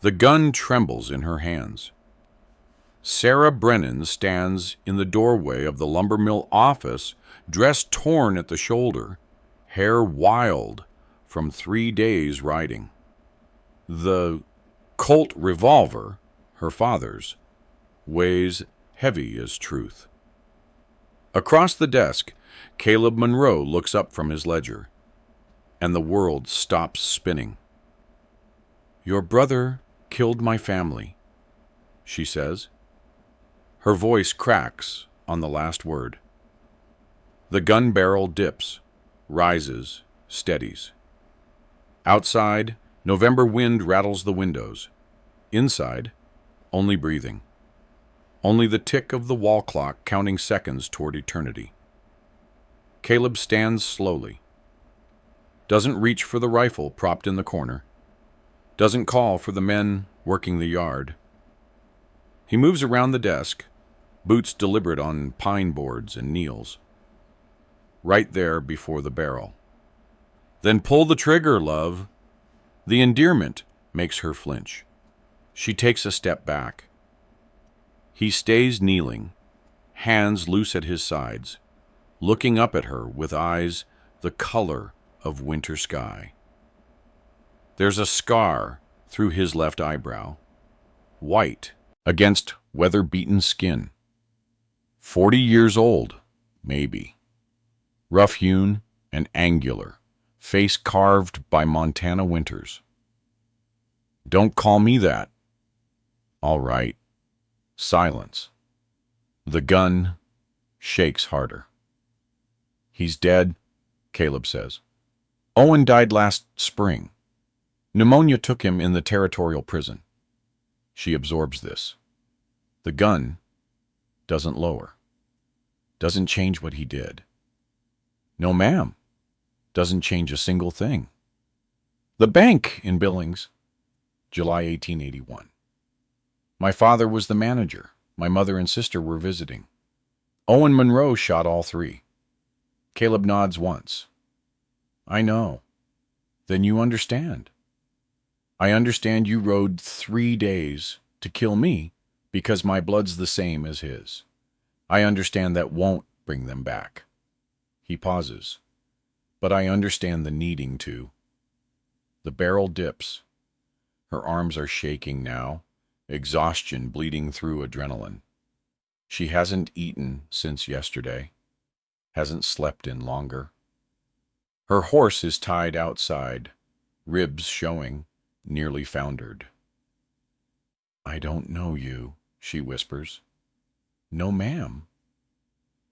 The gun trembles in her hands. Sarah Brennan stands in the doorway of the lumber mill office, dress torn at the shoulder, hair wild from 3 days riding. The Colt revolver, her father's, weighs heavy as truth. Across the desk, Caleb Monroe looks up from his ledger, and the world stops spinning. "Your brother killed my family," she says. Her voice cracks on the last word. The gun barrel dips, rises, steadies. Outside, November wind rattles the windows. Inside, only breathing. Only the tick of the wall clock counting seconds toward eternity. Caleb stands slowly. Doesn't reach for the rifle propped in the corner. Doesn't call for the men working the yard. He moves around the desk, boots deliberate on pine boards, and kneels. Right there before the barrel. "Then pull the trigger, love." The endearment makes her flinch. She takes a step back. He stays kneeling, hands loose at his sides, looking up at her with eyes the color of winter sky. There's a scar through his left eyebrow, white against weather-beaten skin. 40 years old, maybe. Rough-hewn and angular, face carved by Montana winters. "Don't call me that." "All right." Silence. The gun shakes harder. "He's dead," Caleb says. "Owen died last spring. Pneumonia took him in the territorial prison." She absorbs this. The gun doesn't lower. Doesn't change what he did. "No, ma'am." Doesn't change a single thing. "The bank in Billings." July 1881. "My father was the manager. My mother and sister were visiting. Owen Monroe shot all 3. Caleb nods once. "I know." "Then you understand." "I understand you rode 3 days to kill me because my blood's the same as his. I understand that won't bring them back." He pauses. "But I understand the needing to." The barrel dips. Her arms are shaking now, exhaustion bleeding through adrenaline. She hasn't eaten since yesterday, hasn't slept in longer. Her horse is tied outside, ribs showing, nearly foundered. "I don't know you," she whispers. "No, ma'am."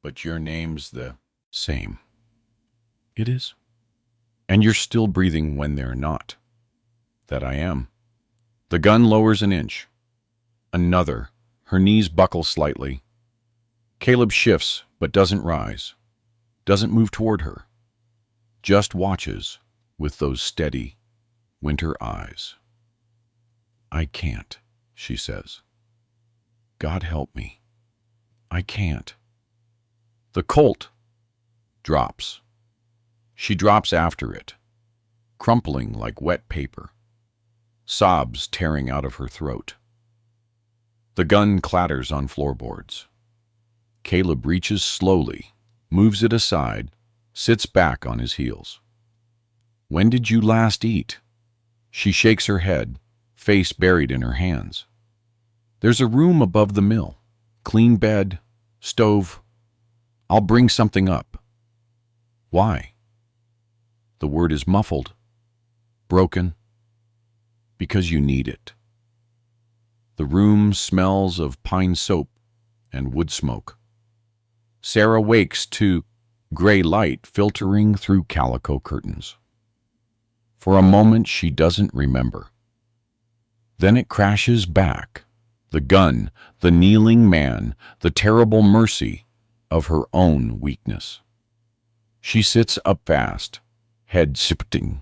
"But your name's the same." "It is." "And you're still breathing when they're not." "That I am." The gun lowers an inch. Another. Her knees buckle slightly. Caleb shifts, but doesn't rise. Doesn't move toward her. Just watches with those steady, winter eyes. "I can't," she says. "God help me. I can't." The Colt drops. She drops after it, crumpling like wet paper, sobs tearing out of her throat. The gun clatters on floorboards. Caleb reaches slowly, moves it aside, sits back on his heels. "When did you last eat?" She shakes her head, face buried in her hands. "There's a room above the mill. Clean bed, stove. I'll bring something up." "Why?" The word is muffled, broken. "Because you need it." The room smells of pine soap and wood smoke. Sarah wakes to gray light filtering through calico curtains. For a moment she doesn't remember. Then it crashes back. The gun, the kneeling man, the terrible mercy of her own weakness. She sits up fast, head shifting.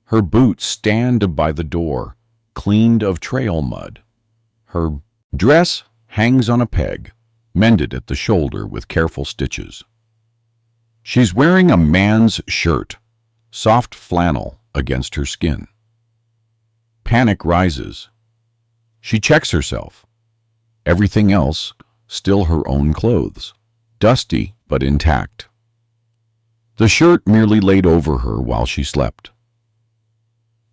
Her boots stand by the door, cleaned of trail mud. Her dress hangs on a peg, mended at the shoulder with careful stitches. She's wearing a man's shirt, soft flannel against her skin. Panic rises. She checks herself. Everything else, still her own clothes, dusty but intact. The shirt merely laid over her while she slept.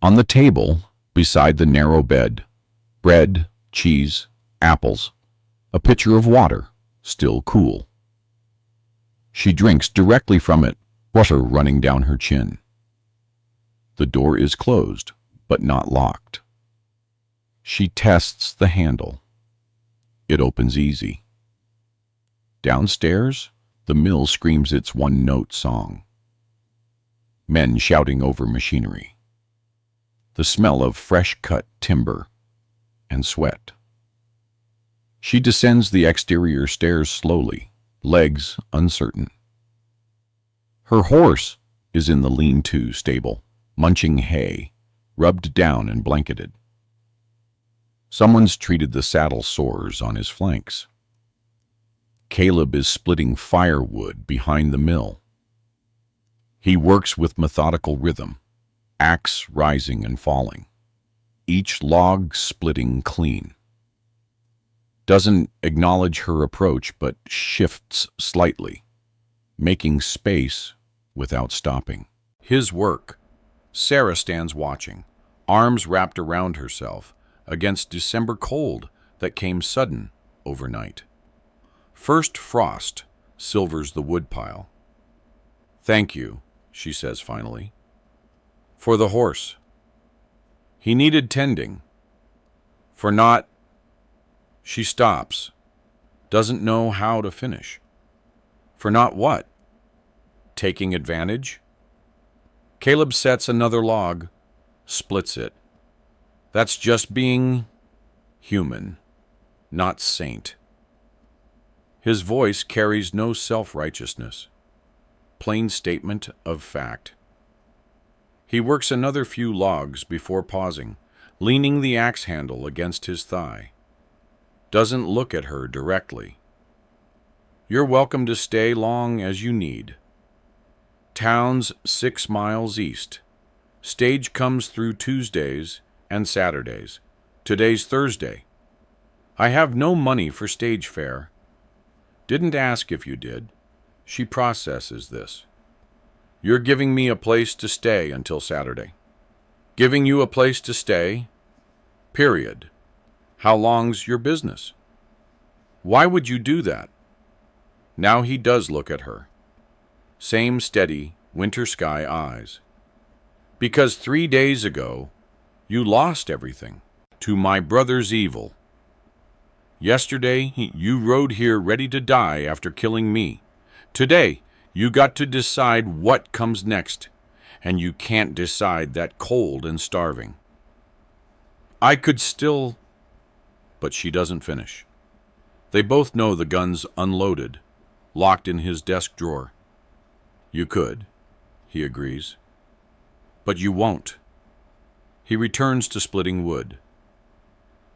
On the table, beside the narrow bed, bread, cheese, apples, a pitcher of water, still cool. She drinks directly from it, water running down her chin. The door is closed, but not locked. She tests the handle. It opens easy. Downstairs, the mill screams its one-note song. Men shouting over machinery. The smell of fresh-cut timber and sweat. She descends the exterior stairs slowly, legs uncertain. Her horse is in the lean-to stable, munching hay, rubbed down and blanketed. Someone's treated the saddle sores on his flanks. Caleb is splitting firewood behind the mill. He works with methodical rhythm, axe rising and falling, each log splitting clean. Doesn't acknowledge her approach, but shifts slightly, making space without stopping. His work. Sarah stands watching, arms wrapped around herself, against December cold that came sudden overnight. First frost silvers the woodpile. "Thank you," she says finally. "For the horse. He needed tending. For not..." She stops, doesn't know how to finish. For not what? Taking advantage? Caleb sets another log, splits it. That's just being human, not saint. His voice carries no self-righteousness. Plain statement of fact. He works another few logs before pausing, leaning the axe handle against his thigh. Doesn't look at her directly. "You're welcome to stay long as you need. Town's 6 miles east. Stage comes through Tuesdays and Saturdays. Today's Thursday. I have no money for stage fare. Didn't ask if you did." She processes this. "You're giving me a place to stay until Saturday. Giving you a place to stay? Period. How long's your business? Why would you do that?" Now he does look at her. Same steady, winter sky eyes. "Because 3 days ago, you lost everything to my brother's evil. Yesterday, you rode here ready to die after killing me. Today, you got to decide what comes next, and you can't decide that cold and starving. I could still..." But she doesn't finish. They both know the gun's unloaded, locked in his desk drawer. "You could," he agrees. "But you won't." He returns to splitting wood.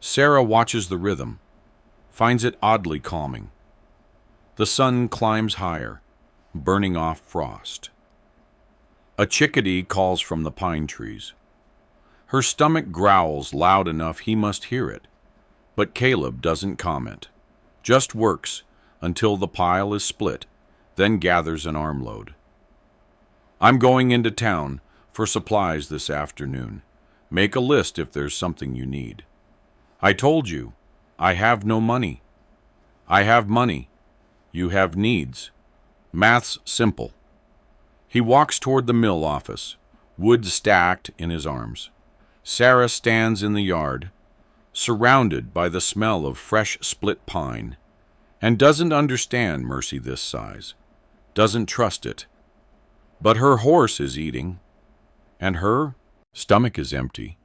Sarah watches the rhythm, finds it oddly calming. The sun climbs higher, burning off frost. A chickadee calls from the pine trees. Her stomach growls loud enough he must hear it, but Caleb doesn't comment, just works until the pile is split, then gathers an armload. "I'm going into town for supplies this afternoon. Make a list if there's something you need. I told you, I have no money. I have money. You have needs. Math's simple." He walks toward the mill office, wood stacked in his arms. Sarah stands in the yard, surrounded by the smell of fresh split pine, and doesn't understand mercy this size, doesn't trust it. But her horse is eating, and her stomach is empty,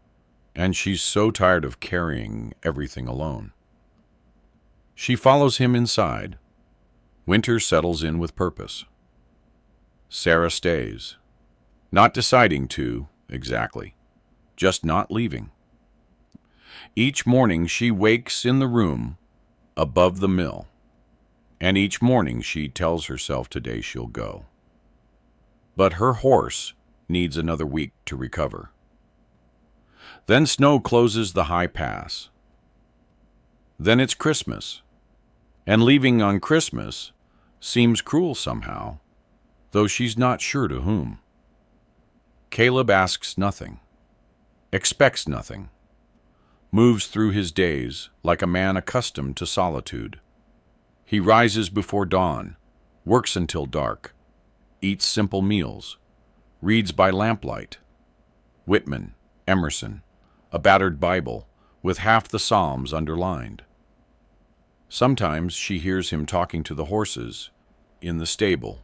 and she's so tired of carrying everything alone. She follows him inside. Winter settles in with purpose. Sarah stays, not deciding to, exactly, just not leaving. Each morning she wakes in the room above the mill, and each morning she tells herself today she'll go. But her horse needs another week to recover. Then snow closes the high pass. Then it's Christmas, and leaving on Christmas seems cruel somehow, though she's not sure to whom. Caleb asks nothing, expects nothing, moves through his days like a man accustomed to solitude. He rises before dawn, works until dark, eats simple meals, reads by lamplight. Whitman, Emerson, a battered Bible with half the Psalms underlined. Sometimes she hears him talking to the horses in the stable,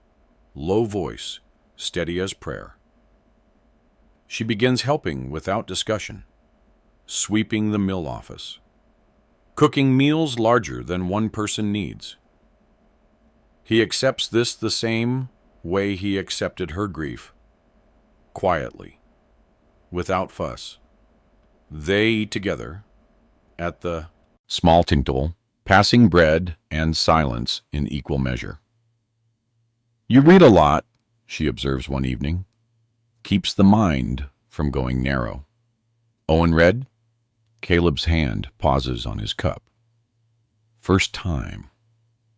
low voice, steady as prayer. She begins helping without discussion, sweeping the mill office, cooking meals larger than one person needs. He accepts this the same way he accepted her grief, quietly, without fuss. They eat together at the small table, passing bread and silence in equal measure. "You read a lot," she observes one evening. "Keeps the mind from going narrow." "Owen read?" Caleb's hand pauses on his cup. First time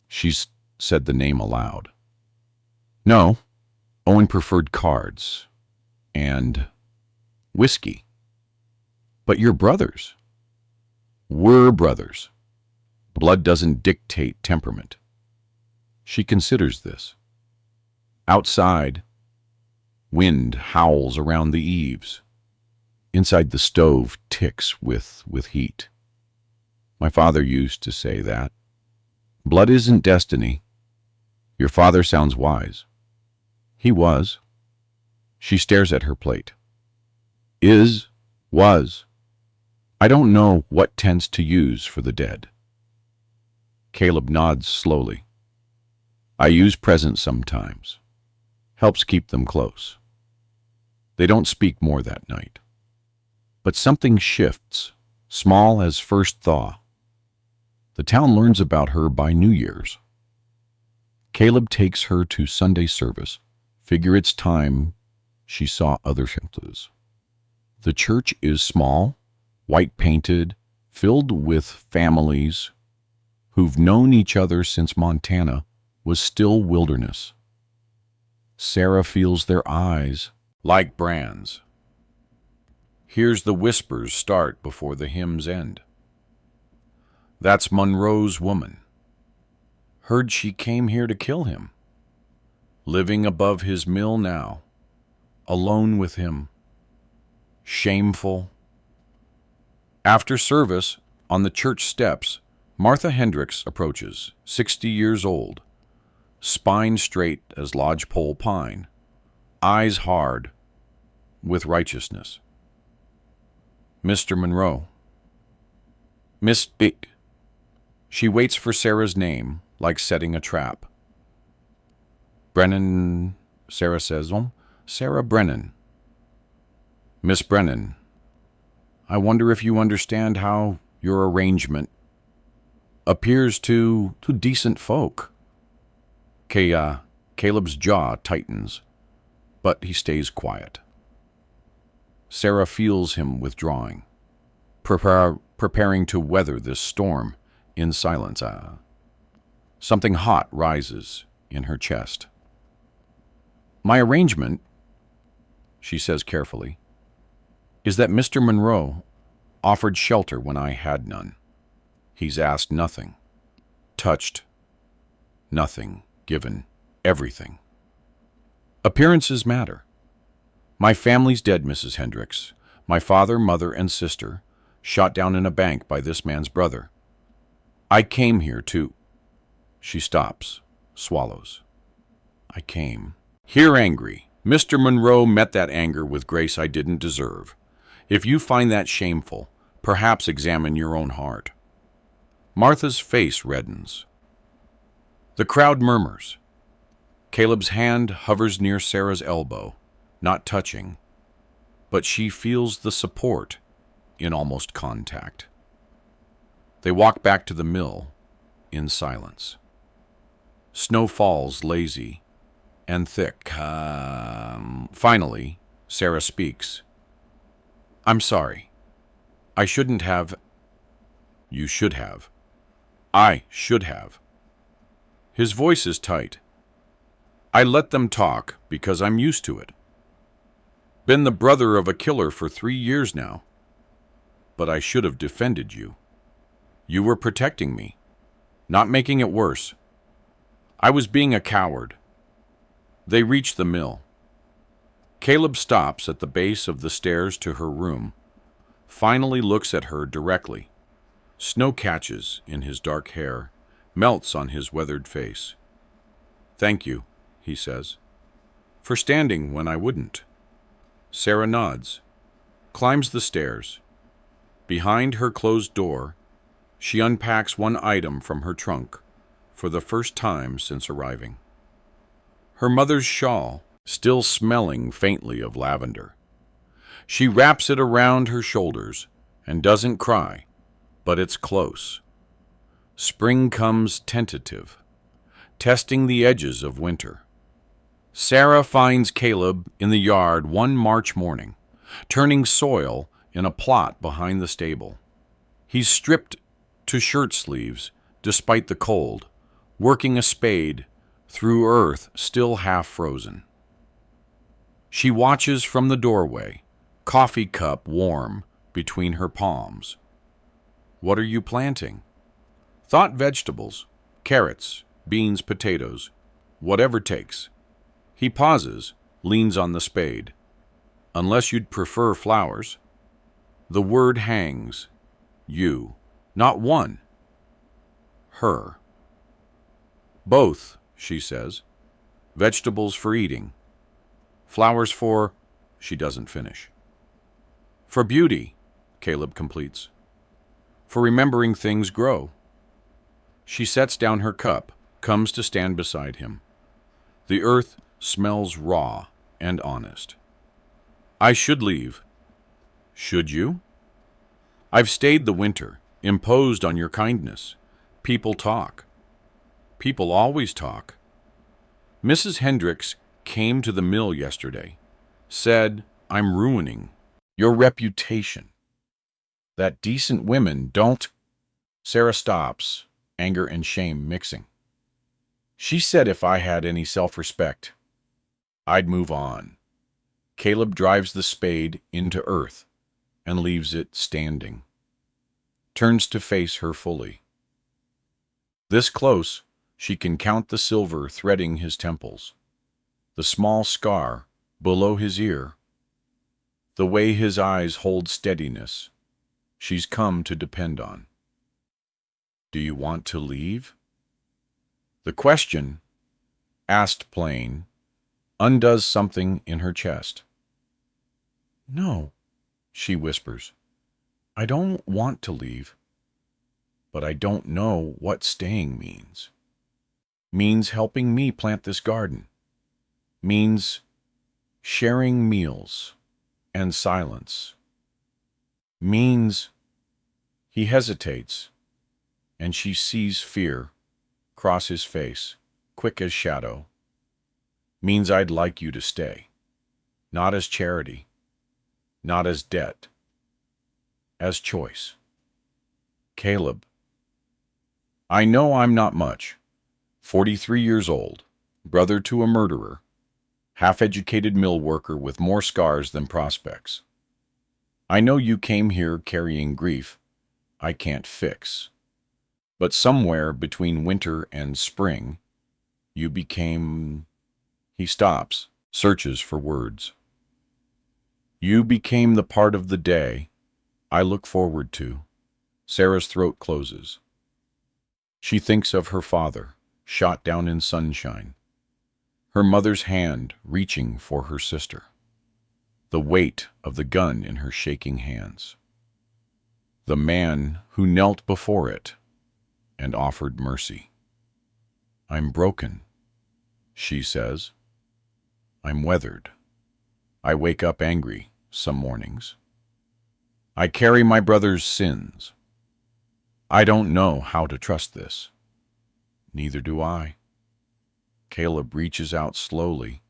she's said the name aloud. "No, Owen preferred cards and whiskey." "But you're brothers." "We're brothers. Blood doesn't dictate temperament." She considers this. Outside, wind howls around the eaves. Inside the stove ticks with heat. My father used to say that. Blood isn't destiny. Your father sounds wise. He was. She stares at her plate. Was. I don't know what tense to use for the dead. Caleb nods slowly. I use present sometimes. Helps keep them close. They don't speak more that night. But something shifts, small as first thaw. The town learns about her by New Year's. Caleb takes her to Sunday service. Figure it's time she saw other symptoms. The church is small, white-painted, filled with families who've known each other since Montana was still wilderness. Sarah feels their eyes like brands. Hears the whispers start before the hymns end. That's Monroe's woman. Heard she came here to kill him. Living above his mill now, alone with him. Shameful. After service, on the church steps, Martha Hendricks approaches, 60 years old, spine straight as lodgepole pine, eyes hard with righteousness. "Mr. Monroe." "Miss Dick." She waits for Sarah's name, like setting a trap. "Brennan," Sarah says. "Sarah Brennan." "Miss Brennan, I wonder if you understand how your arrangement appears to decent folk." Caleb's jaw tightens, but he stays quiet. Sarah feels him withdrawing, preparing to weather this storm in silence. Something hot rises in her chest. "My arrangement," she says carefully, "is that Mr. Monroe offered shelter when I had none. He's asked nothing, touched nothing, given everything. Appearances matter. My family's dead, Mrs. Hendricks. My father, mother, and sister, shot down in a bank by this man's brother. I came here to—" She stops, swallows. "I came here angry. Mr. Monroe met that anger with grace I didn't deserve. If you find that shameful, perhaps examine your own heart." Martha's face reddens. The crowd murmurs. Caleb's hand hovers near Sarah's elbow, not touching, but she feels the support in almost contact. They walk back to the mill in silence. Snow falls lazy and thick. Finally, Sarah speaks. "I'm sorry. I shouldn't have. You should have. I should have. His voice is tight. I let them talk because I'm used to it. Been the brother of a killer for 3 years now. But I should have defended you. You were protecting me, not making it worse. I was being a coward. They reach the mill. Caleb stops at the base of the stairs to her room, finally looks at her directly. Snow catches in his dark hair, melts on his weathered face. Thank you, he says, for standing when I wouldn't. Sarah nods, climbs the stairs. Behind her closed door, she unpacks one item from her trunk for the first time since arriving. Her mother's shawl, still smelling faintly of lavender. She wraps it around her shoulders and doesn't cry, but it's close. Spring comes tentative, testing the edges of winter. Sarah finds Caleb in the yard one March morning, turning soil in a plot behind the stable. He's stripped to shirt sleeves despite the cold, working a spade through earth still half frozen. She watches from the doorway, coffee cup warm between her palms. What are you planting? Thought vegetables, carrots, beans, potatoes, whatever takes. He pauses, leans on the spade. Unless you'd prefer flowers. The word hangs. You. Not one. Her. Both, she says. Vegetables for eating. Flowers for... She doesn't finish. For beauty, Caleb completes. For remembering things grow. She sets down her cup, comes to stand beside him. The earth smells raw and honest. I should leave. Should you? I've stayed the winter, imposed on your kindness. People talk. People always talk. Mrs. Hendricks came to the mill yesterday, said, I'm ruining your reputation. That decent women don't... Sarah stops, anger and shame mixing. She said if I had any self-respect, I'd move on. Caleb drives the spade into earth and leaves it standing. Turns to face her fully. This close, she can count the silver threading his temples, the small scar below his ear, the way his eyes hold steadiness. She's come to depend on. Do you want to leave? The question, asked plain, undoes something in her chest. No, she whispers. I don't want to leave, but I don't know what staying means. Means helping me plant this garden. Means sharing meals and silence. Means... He hesitates, and she sees fear cross his face, quick as shadow. Means I'd like you to stay. Not as charity. Not as debt. As choice. Caleb. I know I'm not much. 43 years old, brother to a murderer, half-educated mill worker with more scars than prospects. I know you came here carrying grief I can't fix. But somewhere between winter and spring, you became... He stops, searches for words. You became the part of the day I look forward to. Sarah's throat closes. She thinks of her father, shot down in sunshine. Her mother's hand reaching for her sister. The weight of the gun in her shaking hands. The man who knelt before it and offered mercy. I'm broken, she says. I'm weathered. I wake up angry some mornings. I carry my brother's sins. I don't know how to trust this. Neither do I. Caleb reaches out slowly,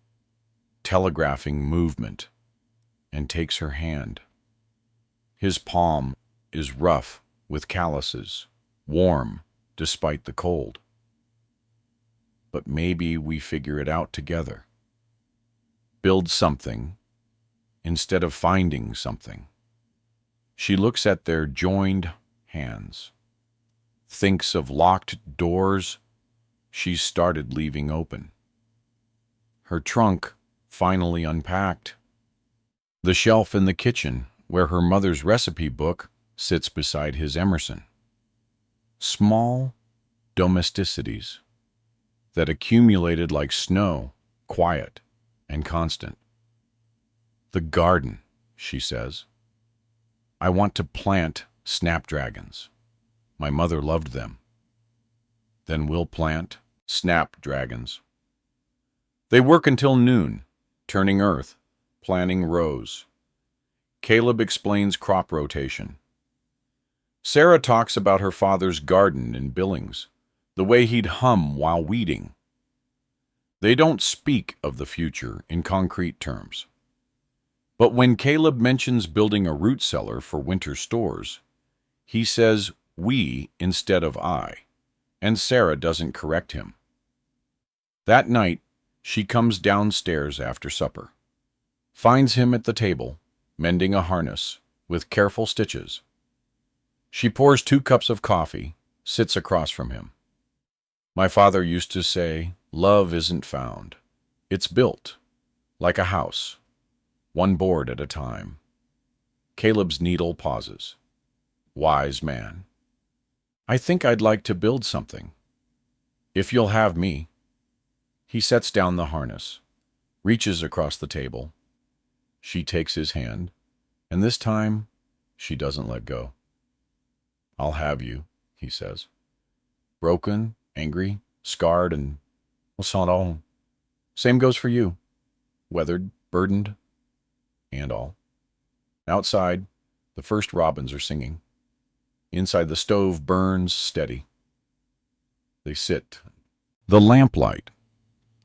telegraphing movement, and takes her hand. His palm is rough with calluses, warm despite the cold. But maybe we figure it out together. Build something instead of finding something. She looks at their joined hands, thinks of locked doors she's started leaving open. Her trunk finally unpacked. The shelf in the kitchen where her mother's recipe book sits beside his Emerson. Small domesticities that accumulated like snow, quiet and constant. The garden, she says. I want to plant snapdragons. My mother loved them. Then we'll plant snapdragons. They work until noon, turning earth, planting rows. Caleb explains crop rotation. Sarah talks about her father's garden in Billings, the way he'd hum while weeding. They don't speak of the future in concrete terms. But when Caleb mentions building a root cellar for winter stores, he says we instead of I, and Sarah doesn't correct him. That night, she comes downstairs after supper, finds him at the table, mending a harness with careful stitches. She pours 2 cups of coffee, sits across from him. My father used to say, love isn't found. It's built, like a house, one board at a time. Caleb's needle pauses. Wise man. I think I'd like to build something. If you'll have me. He sets down the harness, reaches across the table. She takes his hand, and this time, she doesn't let go. I'll have you, he says. Broken, angry, scarred, and all. Same goes for you. Weathered, burdened, and all. Outside, the first robins are singing. Inside, the stove burns steady. They sit. The lamplight,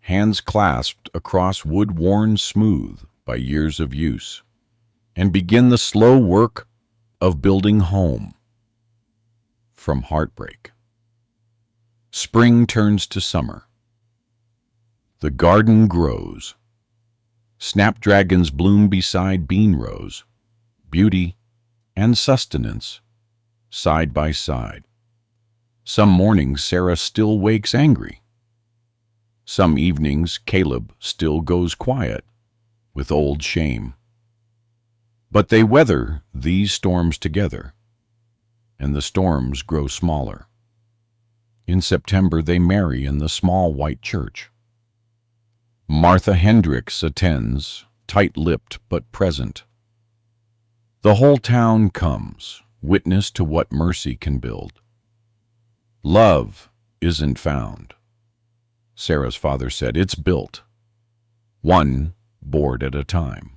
hands clasped across wood worn smooth by years of use, and begin the slow work of building home from heartbreak. Spring turns to summer. The garden grows. Snapdragons bloom beside bean rows, beauty and sustenance side by side. Some mornings Sarah still wakes angry. Some evenings Caleb still goes quiet with old shame. But they weather these storms together, and the storms grow smaller. In September they marry in the small white church. Martha Hendricks attends, tight-lipped but present. The whole town comes, witness to what mercy can build. Love isn't found. Sarah's father said, it's built. One board at a time.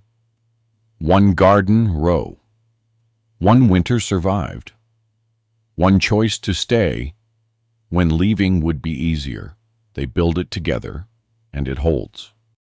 One garden row. One winter survived. One choice to stay when leaving would be easier. They build it together, and it holds.